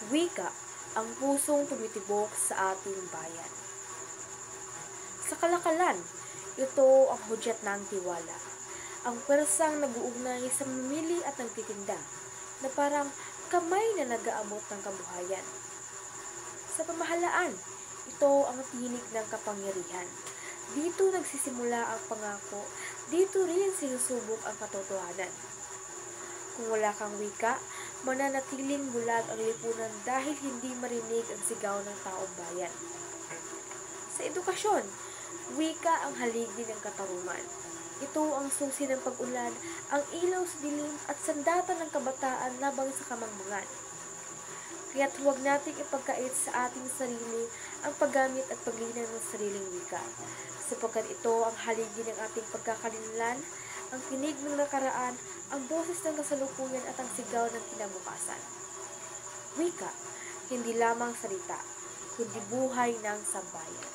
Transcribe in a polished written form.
Wika, ang pusong tumitibok sa ating bayan. Sa kalakalan, ito ang hudyat ng tiwala. Ang pwersang nag-uugnay sa mamili at nagtitinda na parang kamay na nag-aabot ng kabuhayan. Sa pamahalaan, ito ang tinig ng kapangyarihan. Dito nagsisimula ang pangako, dito rin sinusubok ang katotohanan. Kung wala kang wika, mananatiling bulag ang lipunan dahil hindi marinig ang sigaw ng taong bayan. Sa edukasyon, wika ang haligi ng katarungan. Ito ang susi ng pag-unlad, ang ilaw sa dilim at sandata ng kabataan labang sa kamangmangan. Kaya't huwag nating ipagkait sa ating sarili ang paggamit at paglinaw ng sariling wika, sapagkat ito ang haligi ng ating pagkakalinlan, ang tinig ng nakaraan, ang boses ng kasalukuyan at ang sigaw ng kinabukasan. Wika, hindi lamang salita, kundi buhay ng sambayan.